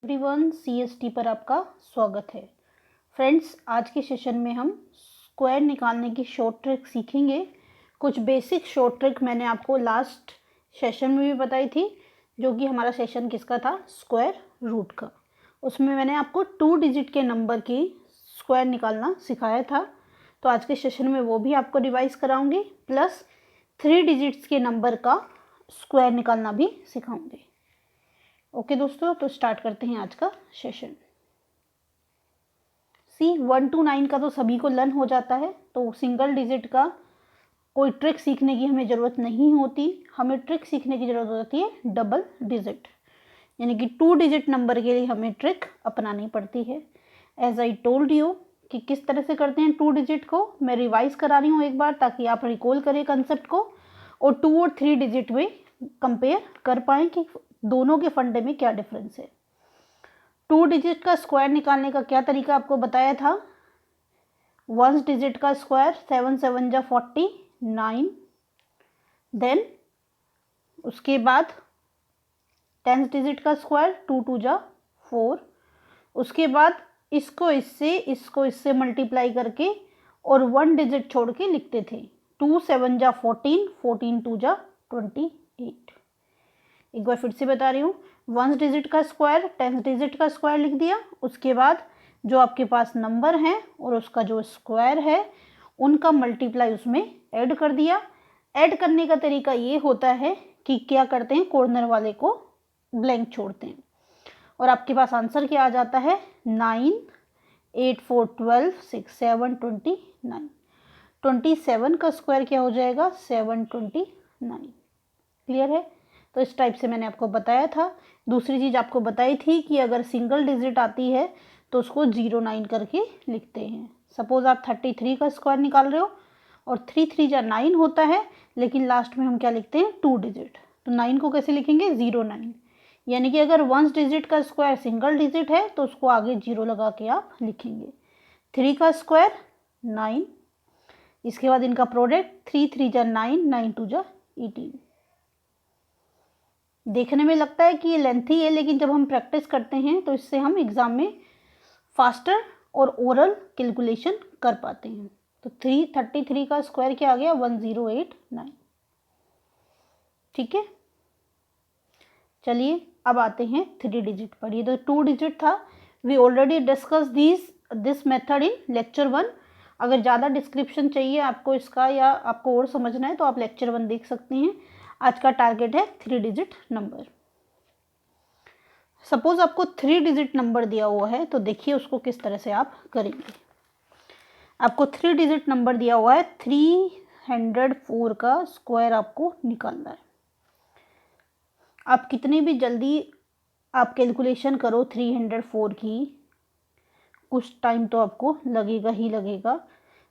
Everyone, CST पर आपका स्वागत है। फ्रेंड्स, आज के सेशन में हम स्क्वायर निकालने की शॉर्ट ट्रिक सीखेंगे। कुछ बेसिक शॉर्ट ट्रिक मैंने आपको लास्ट सेशन में भी बताई थी, जो कि हमारा सेशन किसका था, स्क्वायर रूट का। उसमें मैंने आपको 2 डिजिट के नंबर की स्क्वायर निकालना सिखाया था। तो आज के सेशन में वो भी आपको रिवाइज कराऊंगी, प्लस 3 डिजिट्स के नंबर का स्क्वायर निकालना भी सिखाऊंगी। ओके दोस्तों, तो स्टार्ट करते हैं आज का सेशन। 1 to 9 का तो सभी को लर्न हो जाता है, तो सिंगल डिजिट का कोई ट्रिक सीखने की हमें ज़रूरत नहीं होती। हमें ट्रिक सीखने की ज़रूरत होती है डबल डिजिट, यानी कि 2 डिजिट नंबर के लिए हमें ट्रिक अपनानी पड़ती है। एज आई टोल्ड यू कि किस तरह से करते हैं 2 डिजिट को, मैं रिवाइज करा रही हूँ एक बार, ताकि आप रिकॉल करें कंसेप्ट को और 2 और 3 डिजिट में कंपेयर कर पाएँ कि दोनों के फंडे में क्या डिफरेंस है। 2 डिजिट का स्क्वायर निकालने का क्या तरीका आपको बताया था। 1 डिजिट का स्क्वायर 7 7 जा 49, देन उसके बाद 10 डिजिट का स्क्वायर 2 2 जा 4, उसके बाद इसको इससे मल्टीप्लाई करके और 1 डिजिट छोड़ के लिखते थे। 2 7 जा 14, 14 2 जा 28। एक बार फिर से बता रही हूँ, 1 डिजिट का स्क्वायर 10 डिजिट का स्क्वायर लिख दिया, उसके बाद जो आपके पास नंबर हैं और उसका जो स्क्वायर है उनका मल्टीप्लाई उसमें ऐड कर दिया। ऐड करने का तरीका ये होता है कि क्या करते हैं, कॉर्नर वाले को ब्लैंक छोड़ते हैं और आपके पास आंसर क्या आ जाता है, 9 8 4 12 6 7 29। 27 का स्क्वायर क्या हो जाएगा, 729। क्लियर है। तो इस टाइप से मैंने आपको बताया था। दूसरी चीज़ आपको बताई थी कि अगर सिंगल डिजिट आती है तो उसको 09 करके लिखते हैं। सपोज आप 33 का स्क्वायर निकाल रहे हो और 3 3 जा 9 होता है, लेकिन लास्ट में हम क्या लिखते हैं, 2 डिजिट। तो 9 को कैसे लिखेंगे, 09। यानी कि अगर 1 डिजिट का स्क्वायर सिंगल डिजिट है तो उसको आगे 0 लगा के आप लिखेंगे। 3 का स्क्वायर 9, इसके बाद इनका प्रोडक्ट 3 3 जा 9, 9 2 जा 18। देखने में लगता है कि ये लेंथी है, लेकिन जब हम प्रैक्टिस करते हैं तो इससे हम एग्ज़ाम में फास्टर और ओरल कैलकुलेशन कर पाते हैं। तो 333 का स्क्वायर क्या आ गया, 1089। ठीक है, चलिए अब आते हैं 3 डिजिट पर। ये तो 2 डिजिट था। We already discuss this method in lecture 1। अगर ज़्यादा डिस्क्रिप्शन चाहिए आपको इसका या आपको और समझना है तो आप लेक्चर 1 देख सकते हैं। आज का टारगेट है 3 डिजिट नंबर। सपोज आपको 3 डिजिट नंबर दिया हुआ है, तो देखिए उसको किस तरह से आप करेंगे। आपको 3 डिजिट नंबर दिया हुआ है, 304 का स्क्वायर आपको निकालना है। आप कितनी भी जल्दी आप कैलकुलेशन करो 304 की, कुछ टाइम तो आपको लगेगा ही लगेगा,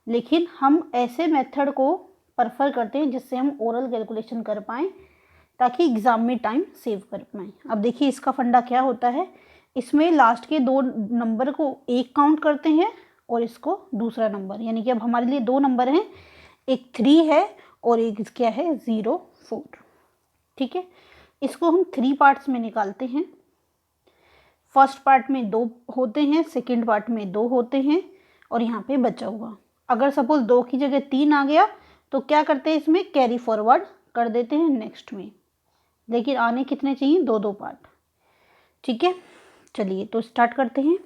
लेकिन हम ऐसे मेथड को प्रेफर करते हैं जिससे हम ओरल कैलकुलेशन कर पाएँ, ताकि एग्ज़ाम में टाइम सेव कर पाएँ। अब देखिए इसका फंडा क्या होता है, इसमें लास्ट के 2 नंबर को एक काउंट करते हैं और इसको दूसरा नंबर, यानी कि अब हमारे लिए 2 नंबर हैं, एक 3 है और एक क्या है, 04। ठीक है, इसको हम 3 पार्ट्स में निकालते हैं। फर्स्ट पार्ट में 2 होते हैं, सेकेंड पार्ट में 2 होते हैं और यहाँ पे बचा हुआ। अगर सपोज 2 की जगह 3 आ गया तो क्या करते हैं, इसमें कैरी फॉरवर्ड कर देते हैं नेक्स्ट में, लेकिन आने कितने चाहिए, 2 2 पार्ट। ठीक है, चलिए तो स्टार्ट करते हैं।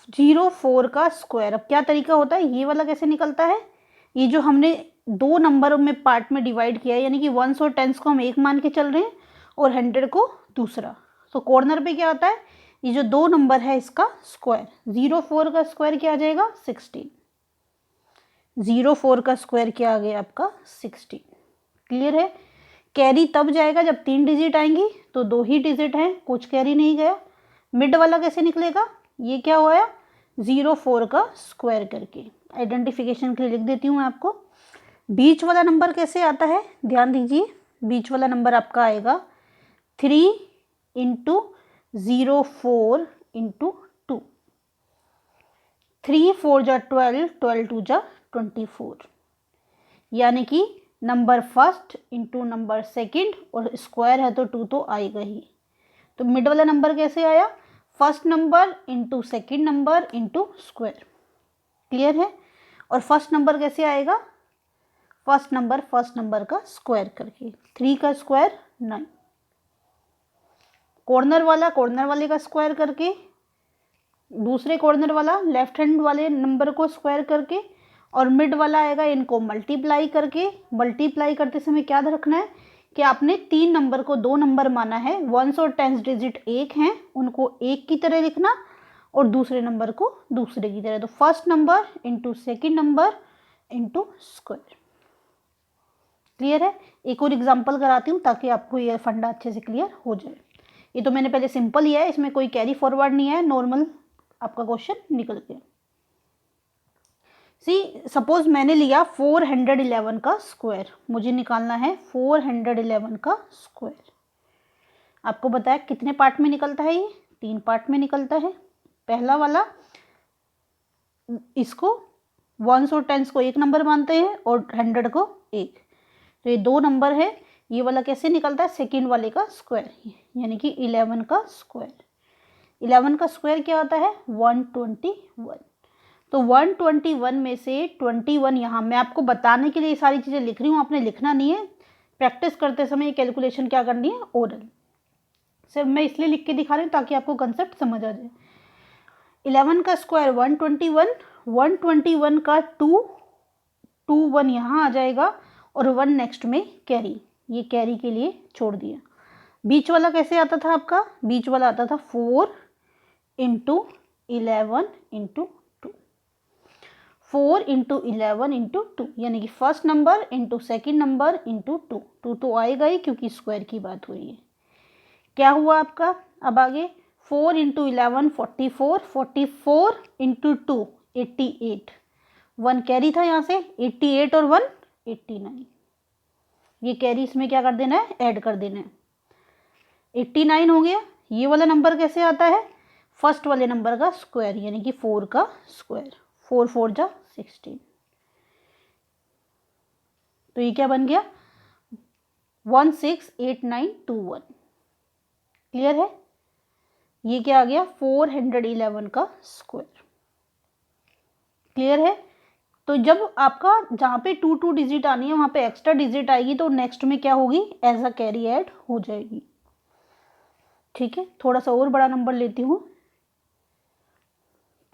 04 का स्क्वायर, अब क्या तरीका होता है, ये वाला कैसे निकलता है, ये जो हमने 2 नंबर में पार्ट में डिवाइड किया है, यानी कि 1s और 10s को हम एक मान के चल रहे हैं और 100 को दूसरा। तो कॉर्नर पे क्या होता है, ये जो 2 नंबर है इसका स्क्वायर। 04 का स्क्वायर क्या आ जाएगा, 16। 04 का स्क्वायर क्या आ गया आपका, 16। क्लियर है। कैरी तब जाएगा जब 3 डिजिट आएंगी, तो 2 ही डिजिट हैं, कुछ कैरी नहीं गया। मिड वाला कैसे निकलेगा, ये क्या हुआ, 04 का स्क्वायर करके आइडेंटिफिकेशन के लिए लिख देती हूँ मैं आपको। बीच वाला नंबर कैसे आता है, ध्यान दीजिए, बीच वाला नंबर आपका आएगा 3 इंटू 04 इंटू 2। 3 4 जा 12, 12 2 जा 24, यानी कि number first into number second, और स्क्वायर है तो 2 तो आएगा ही। तो मिड वाला नंबर कैसे आया, first number into second number into square, clear है। और फर्स्ट नंबर कैसे आएगा, फर्स्ट नंबर का स्क्वायर करके, 3 का स्क्वायर 9, कॉर्नर वाले का स्क्वायर करके, दूसरे कॉर्नर वाला लेफ्ट हैंड वाले नंबर को स्क्वायर करके, और मिड वाला आएगा इनको मल्टीप्लाई करके। मल्टीप्लाई करते समय क्या रखना है कि आपने 3 नंबर को 2 नंबर माना है, वंस और टेंस डिजिट 1 हैं, उनको 1 की तरह लिखना और दूसरे नंबर को दूसरे की तरह। तो first number into second number into square, clear है। एक और एग्जाम्पल कराती हूँ ताकि आपको ये फंडा अच्छे से क्लियर हो जाए। ये तो मैंने पहले सिंपल लिया है, इसमें कोई कैरी फॉरवर्ड नहीं है, नॉर्मल आपका क्वेश्चन निकल गया। सपोज मैंने लिया 411 का स्क्वायर, मुझे निकालना है 411 का स्क्वायर। आपको बताया कितने पार्ट में निकलता है, ये 3 पार्ट में निकलता है। पहला वाला, इसको वंस और टेंस को 1 नंबर मानते हैं और 100 को 1, तो ये 2 नंबर है। ये वाला कैसे निकलता है, सेकेंड वाले का स्क्वायर, यानी कि 11 का स्क्वायर। 11 का स्क्वायर क्या होता है, 121। तो 121 में से 21, यहाँ मैं आपको बताने के लिए ये सारी चीज़ें लिख रही हूँ, आपने लिखना नहीं है। प्रैक्टिस करते समय ये कैलकुलेशन क्या करनी है, ओरल। सिर्फ मैं इसलिए लिख के दिखा रही हूँ ताकि आपको कंसेप्ट समझ आ जाए। 11 का स्क्वायर 121, 121 का 1 यहाँ आ जाएगा और 1 नेक्स्ट में कैरी, ये कैरी के लिए छोड़ दिया। बीच वाला कैसे आता था आपका, बीच वाला आता था 4 इंटू 11 इंटू 4 इंटू 11 इंटू 2, यानी कि first number into second number into 2 तो आएगा ही क्योंकि स्क्वायर की बात हुई है। क्या हुआ आपका, अब आगे 4 इंटू 11 44, 44 इंटू 2 88, 1 कैरी था यहाँ से, 88 और 1 89, ये कैरी इसमें क्या कर देना है, ऐड कर देना है, 89 हो गया। ये वाला नंबर कैसे आता है, फर्स्ट वाले नंबर का स्क्वायर, यानी कि 4 का स्क्वायर, 4 4 जा 16, तो ये क्या बन गया 168921, क्लियर है। ये क्या आ गया 411 का स्क्वायर, क्लियर है। तो जब आपका जहाँ पे 2 डिजिट आनी है वहाँ पे एक्स्ट्रा डिजिट आएगी तो नेक्स्ट में क्या होगी, एज अ कैरी ऐड हो जाएगी, ठीक है। थोड़ा सा और बड़ा नंबर लेती हूँ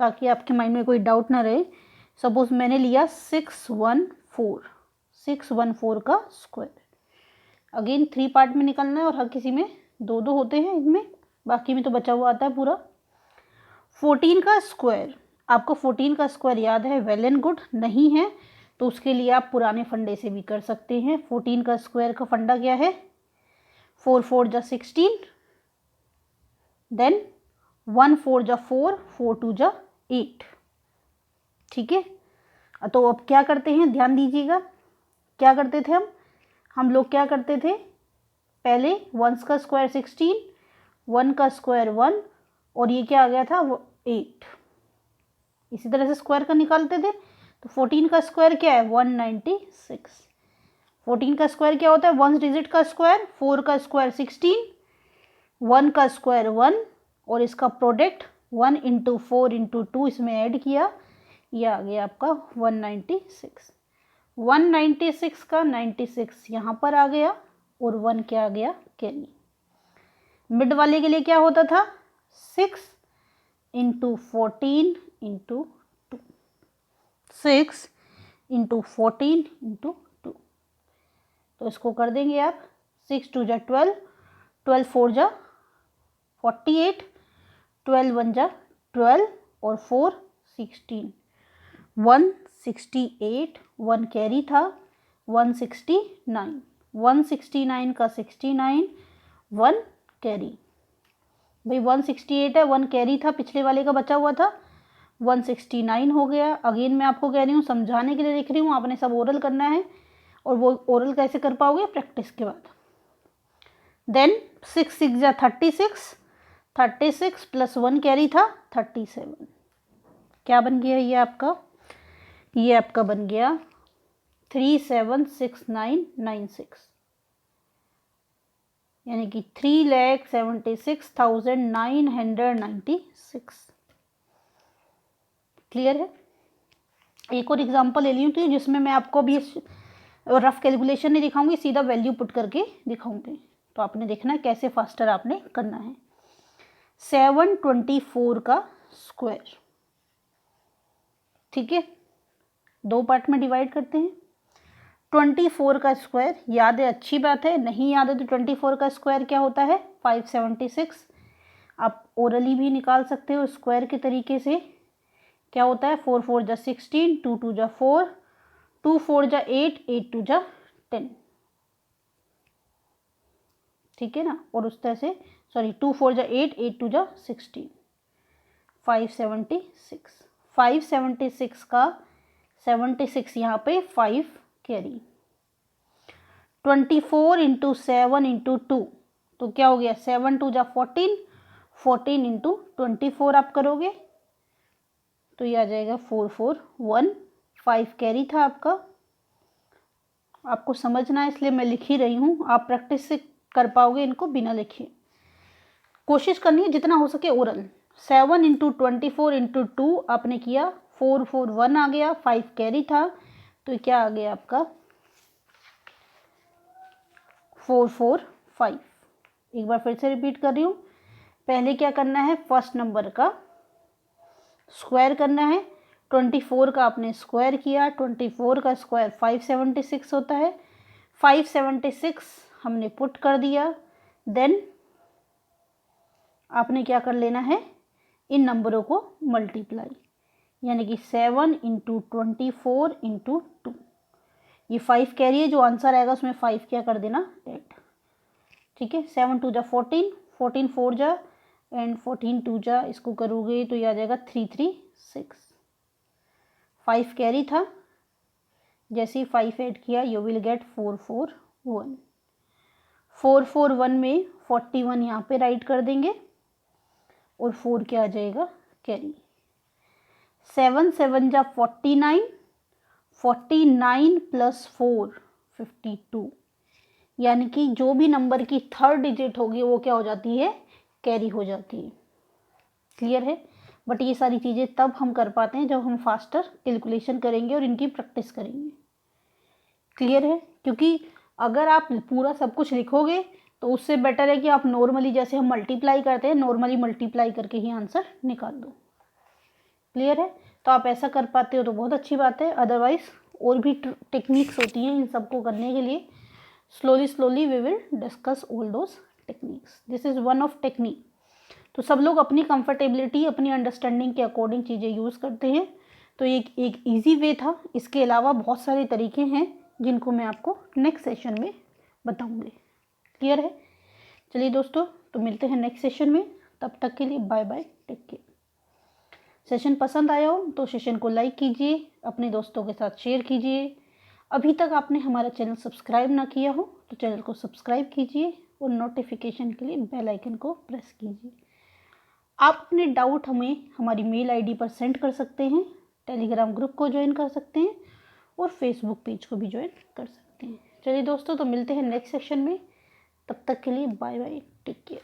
ताकि आपके माइंड में कोई डाउट ना रहे। सपोज मैंने लिया 614 का स्क्वायर। अगेन 3 पार्ट में निकलना है और हर किसी में 2 होते हैं, इनमें बाकी में तो बचा हुआ आता है पूरा। 14 का स्क्वायर, आपको 14 का स्क्वायर याद है, वेल एंड गुड। नहीं है तो उसके लिए आप पुराने फंडे से भी कर सकते हैं। 14 का स्क्वायर का फंडा क्या है, 4 4 जा 16, देन 1 4 जा 4, 4 2 जा 8, ठीक है। तो अब क्या करते हैं, ध्यान दीजिएगा, क्या करते थे हम लोग क्या करते थे, पहले 1 का स्क्वायर 16, 1 का स्क्वायर 1 और ये क्या आ गया था 8, इसी तरह से स्क्वायर का निकालते थे। तो 14 का स्क्वायर क्या है 196। 14 का स्क्वायर क्या होता है, 1 डिजिट का स्क्वायर, 4 का स्क्वायर 16, 1 का स्क्वायर 1 और इसका प्रोडक्ट 1 इंटू 4 इंटू 2 इसमें ऐड किया, ये आ गया आपका 196। 196 का 96 यहाँ पर आ गया और 1 क्या आ गया, कैरी। मिड वाले के लिए क्या होता था 6 इंटू 14 इंटू 2, 6 इंटू 14 इंटू 2, तो इसको कर देंगे आप, 6 2 जा 12, 12 4 जा 48, 12 1 जा 12 और 4 16, 168, 1 कैरी था 169, 169 का 69, 1 कैरी। भाई 168 है, 1 कैरी था, पिछले वाले का बचा हुआ था, 169 हो गया। अगेन मैं आपको कह रही हूँ, समझाने के लिए लिख रही हूँ, आपने सब ओरल करना है और वो ओरल कैसे कर पाओगे, प्रैक्टिस के बाद। देन 6 6 जा 36, 36 प्लस 1 कैरी था 37, क्या बन गया ये आपका, ये आपका बन गया 376996, यानी कि 3,76,996। क्लियर है। एक और एग्जांपल ले ली हूँ जिसमें मैं आपको अभी रफ कैलकुलेशन नहीं दिखाऊंगी, सीधा वैल्यू पुट करके दिखाऊंगी। तो आपने देखना है कैसे फास्टर आपने करना है। 724 का स्क्वायर, ठीक है, दो पार्ट में डिवाइड करते हैं। 24 का स्क्वायर याद है, अच्छी बात है। नहीं याद है तो 24 का स्क्वायर क्या होता है 576। आप ओरली भी निकाल सकते हो स्क्वायर के तरीके से। क्या होता है 4 4 जा 16, 2 2 जा 4, 2 4 जा 8, 8 2 जा 10, ठीक है ना। और उस तरह से 2 4 जा 8, 8 2 जा 16, 576। 576 का 76 यहाँ पे 5 कैरी। 24 इंटू 7 इंटू 2 तो क्या हो गया 7 2 जा 14, 14 इंटू 24 आप करोगे तो ये आ जाएगा 441। 5 कैरी था आपका। आपको समझना है इसलिए मैं लिख ही रही हूँ, आप प्रैक्टिस से कर पाओगे इनको बिना लिखे। कोशिश करनी है जितना हो सके ओरल। 7 इंटू 24 इंटू 2 आपने किया, 441 आ गया। 5 कैरी था तो क्या आ गया आपका 445। एक बार फिर से रिपीट कर रही हूँ। पहले क्या करना है फर्स्ट नंबर का स्क्वायर करना है। 24 का आपने स्क्वायर किया, 24 का स्क्वायर 576 होता है। 576 हमने पुट कर दिया। देन आपने क्या कर लेना है इन नंबरों को मल्टीप्लाई, यानी कि 7 इंटू 24 इंटू 2। ये 5 कैरी है, जो आंसर आएगा उसमें 5 क्या कर देना ऐड, ठीक है। 7 2 जा 14, 14 4 जा एंड 14 2 जा, इसको करोगे तो ये आ जाएगा 336। 5 कैरी था, जैसे ही 5 ऐड किया यू विल गेट 441। 441 में 41 यहाँ पे राइट कर देंगे और 4 क्या आ जाएगा कैरी। 7 7 जा 49, 49 प्लस 4 52, यानी कि जो भी नंबर की थर्ड डिजिट होगी वो क्या हो जाती है कैरी हो जाती है। क्लियर है। बट ये सारी चीज़ें तब हम कर पाते हैं जब हम फास्टर कैलकुलेशन करेंगे और इनकी प्रैक्टिस करेंगे। क्लियर है। क्योंकि अगर आप पूरा सब कुछ लिखोगे तो उससे बेटर है कि आप नॉर्मली जैसे हम मल्टीप्लाई करते हैं नॉर्मली मल्टीप्लाई करके ही आंसर निकाल दो। क्लियर है। तो आप ऐसा कर पाते हो तो बहुत अच्छी बात है, अदरवाइज और भी टेक्निक्स होती हैं इन सबको करने के लिए। Slowly we will discuss all those techniques. This is one of technique. तो सब लोग अपनी कंफर्टेबिलिटी अपनी अंडरस्टैंडिंग के अकॉर्डिंग चीज़ें यूज़ करते हैं। तो एक ईजी वे था। इसके अलावा बहुत सारे तरीके हैं जिनको मैं आपको नेक्स्ट सेशन में बताऊंगी। क्लियर है। चलिए दोस्तों, तो मिलते हैं नेक्स्ट सेशन में। तब तक के लिए bye bye, take care. Session पसंद आया हो तो सेशन को लाइक कीजिए, अपने दोस्तों के साथ शेयर कीजिए। अभी तक आपने हमारा चैनल सब्सक्राइब ना किया हो तो चैनल को सब्सक्राइब कीजिए और नोटिफिकेशन के लिए बेल आइकन को प्रेस कीजिए। आप अपने डाउट हमें हमारी मेल आईडी पर सेंड कर सकते हैं, टेलीग्राम ग्रुप को ज्वाइन कर सकते हैं और फेसबुक पेज को भी ज्वाइन कर सकते हैं। चलिए दोस्तों, तो मिलते हैं नेक्स्ट सेशन में। तब तक के लिए बाय बाय, टेक केयर।